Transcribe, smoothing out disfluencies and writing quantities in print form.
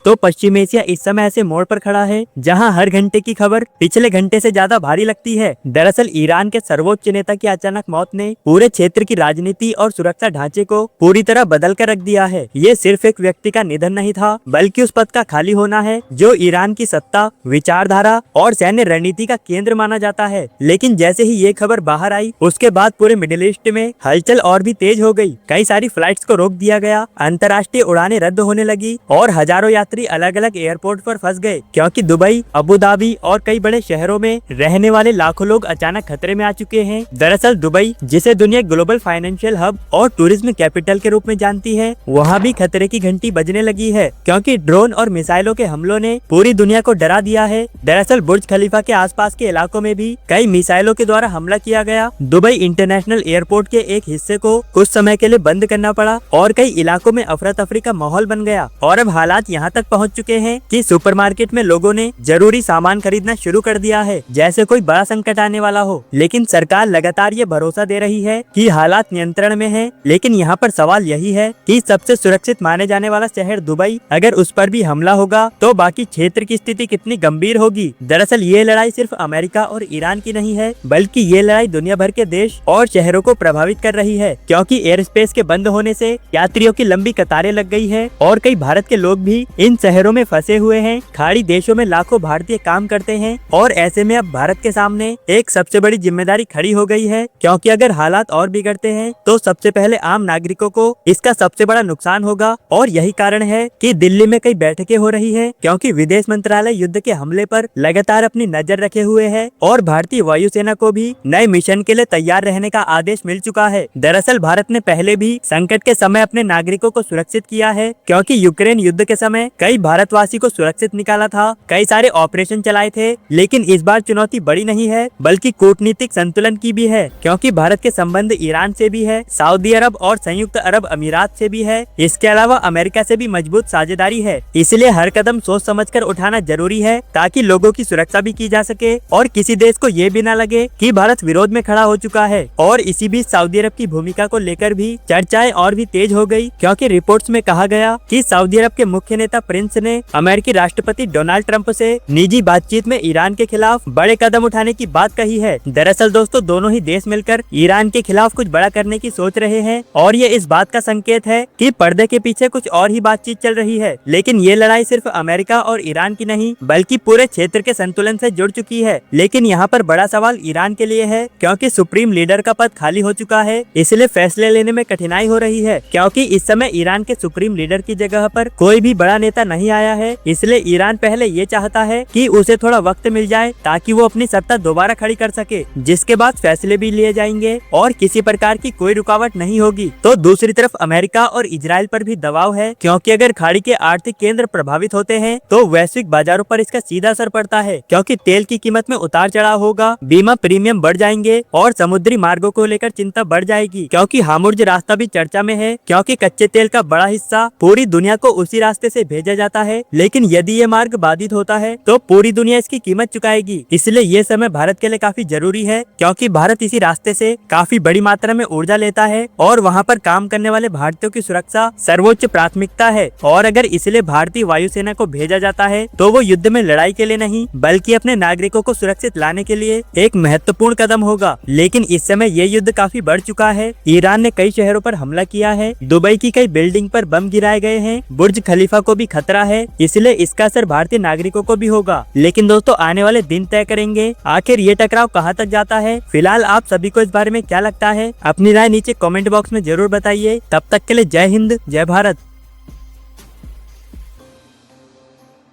तो पश्चिम एशिया इस समय ऐसे मोड़ पर खड़ा है जहां हर घंटे की खबर पिछले घंटे से ज्यादा भारी लगती है। दरअसल ईरान के सर्वोच्च नेता की अचानक मौत ने पूरे क्षेत्र की राजनीति और सुरक्षा ढांचे को पूरी तरह बदल कर रख दिया है। ये सिर्फ एक व्यक्ति का निधन नहीं था, बल्कि उस पद का खाली होना है जो ईरान की सत्ता, विचारधारा और सैन्य रणनीति का केंद्र माना जाता है। लेकिन जैसे ही ये खबर बाहर आई, उसके बाद पूरे मिडिल ईस्ट में हलचल और भी तेज हो गई। कई सारी फ्लाइट्स को रोक दिया गया, अंतर्राष्ट्रीय उड़ानें रद्द होने लगी और हजारों यात्री अलग अलग एयरपोर्ट पर फंस गए, क्योंकि दुबई, अबू धाबी और कई बड़े शहरों में रहने वाले लाखों लोग अचानक खतरे में आ चुके हैं। दरअसल दुबई, जिसे दुनिया ग्लोबल फाइनेंशियल हब और टूरिज्म कैपिटल के रूप में जानती है, वहाँ भी खतरे की घंटी बजने लगी है, क्योंकि ड्रोन और मिसाइलों के हमलों ने पूरी दुनिया को डरा दिया है। दरअसल बुर्ज खलीफा के आसपास के इलाकों में भी कई मिसाइलों के द्वारा हमला किया गया। दुबई इंटरनेशनल एयरपोर्ट के एक हिस्से को कुछ समय के लिए बंद करना पड़ा और कई इलाकों में अफरा तफरी का माहौल बन गया। और अब हालात यहाँ तक पहुँच चुके हैं कि सुपरमार्केट में लोगों ने जरूरी सामान खरीदना शुरू कर दिया है, जैसे कोई बड़ा संकट आने वाला हो। लेकिन सरकार लगातार ये भरोसा दे रही है कि हालात नियंत्रण में है। लेकिन यहाँ पर सवाल यही है कि सबसे सुरक्षित माने जाने वाला शहर दुबई, अगर उस पर भी हमला होगा तो बाकी क्षेत्र की स्थिति कितनी गंभीर होगी। दरअसल ये लड़ाई सिर्फ अमेरिका और ईरान की नहीं है, बल्कि ये लड़ाई दुनिया भर के देश और शहरों को प्रभावित कर रही है, क्योंकि एयर स्पेस के बंद होने से यात्रियों की लंबी कतारें लग गई है और कई भारत के लोग भी इन शहरों में फंसे हुए हैं। खाड़ी देशों में लाखों भारतीय काम करते हैं और ऐसे में अब भारत के सामने एक सबसे बड़ी जिम्मेदारी खड़ी हो गई है, क्योंकि अगर हालात और बिगड़ते हैं तो सबसे पहले आम नागरिकों को इसका सबसे बड़ा नुकसान होगा। और यही कारण है कि दिल्ली में कई बैठकें हो रही है, क्योंकि विदेश मंत्रालय युद्ध के हमले पर लगातार अपनी नजर रखे हुए है और भारतीय वायुसेना को भी नए मिशन के लिए तैयार रहने का आदेश मिल चुका है। दरअसल भारत ने पहले भी संकट के समय अपने नागरिकों को सुरक्षित किया है, क्योंकि यूक्रेन युद्ध के समय कई भारतवासी को सुरक्षित निकाला था, कई सारे ऑपरेशन चलाए थे। लेकिन इस बार चुनौती बड़ी नहीं है, बल्कि कूटनीतिक संतुलन की भी है, क्योंकि भारत के संबंध ईरान से भी है, सऊदी अरब और संयुक्त अरब अमीरात से भी है, इसके अलावा अमेरिका से भी मजबूत साझेदारी है। इसलिए हर कदम सोच समझकर उठाना जरूरी है, ताकि लोगों की सुरक्षा भी की जा सके और किसी देश को ये भी न लगे कि भारत विरोध में खड़ा हो चुका है। और इसी बीच सऊदी अरब की भूमिका को लेकर भी चर्चाएं और भी तेज हो गई, क्योंकि रिपोर्ट्स में कहा गया कि सऊदी अरब के मुख्य नेता प्रिंस ने अमेरिकी राष्ट्रपति डोनाल्ड ट्रंप से निजी बातचीत में ईरान के खिलाफ बड़े कदम उठाने की बात कही है। दरअसल दोस्तों, दोनों ही देश मिलकर ईरान के खिलाफ कुछ बड़ा करने की सोच रहे हैं और ये इस बात का संकेत है कि पर्दे के पीछे कुछ और ही बातचीत चल रही है। लेकिन ये लड़ाई सिर्फ अमेरिका और ईरान की नहीं, बल्कि पूरे क्षेत्र के संतुलन से जुड़ चुकी है। लेकिन यहाँ पर बड़ा सवाल ईरान के लिए है, क्योंकि सुप्रीम लीडर का पद खाली हो चुका है, इसलिए फैसले लेने में कठिनाई हो रही है, क्योंकि इस समय ईरान के सुप्रीम लीडर की जगह पर कोई भी बड़ा नेता नहीं आया है। इसलिए ईरान पहले ये चाहता है कि उसे थोड़ा वक्त मिल जाए ताकि वो अपनी सत्ता दोबारा खड़ी कर सके, जिसके बाद फैसले भी लिए जाएंगे और किसी प्रकार की कोई रुकावट नहीं होगी। तो दूसरी तरफ अमेरिका और इजराइल पर भी दबाव है, क्योंकि अगर खाड़ी के आर्थिक केंद्र प्रभावित होते हैं तो वैश्विक बाजारों पर इसका सीधा असर पड़ता है, क्योंकि तेल की कीमत में उतार चढ़ाव होगा, बीमा प्रीमियम बढ़ जाएंगे और समुद्री मार्गों को लेकर चिंता बढ़ जाएगी, क्योंकि हामुर्ज रास्ता भी चर्चा में है, क्योंकि कच्चे तेल का बड़ा हिस्सा पूरी दुनिया को उसी रास्ते से भेजा जाता है। लेकिन यदि ये मार्ग बाधित होता है तो पूरी दुनिया इसकी कीमत चुकाएगी। इसलिए ये समय भारत के लिए काफी जरूरी है, क्योंकि भारत इसी रास्ते से काफी बड़ी मात्रा में ऊर्जा लेता है और वहाँ पर काम करने वाले भारतीयों की सुरक्षा सर्वोच्च प्राथमिकता है। और अगर इसलिए भारतीय वायुसेना को भेजा जाता है तो वो युद्ध में लड़ाई के लिए नहीं, बल्कि अपने नागरिकों को सुरक्षित लाने के लिए एक महत्वपूर्ण कदम होगा। लेकिन इस समय ये युद्ध काफी बढ़ चुका है। ईरान ने कई शहरों पर हमला किया है, दुबई की कई बिल्डिंग पर बम गिराए गए हैं, बुर्ज खलीफा को भी खतरा है, इसलिए इसका असर भारतीय नागरिकों को भी होगा। लेकिन दोस्तों, आने वाले दिन तय करेंगे आखिर ये टकराव कहाँ तक जाता है। फिलहाल आप सभी को इस बारे में क्या लगता है, अपनी राय नीचे कमेंट बॉक्स में जरूर बताइए। तब तक के लिए जय हिंद, जय भारत।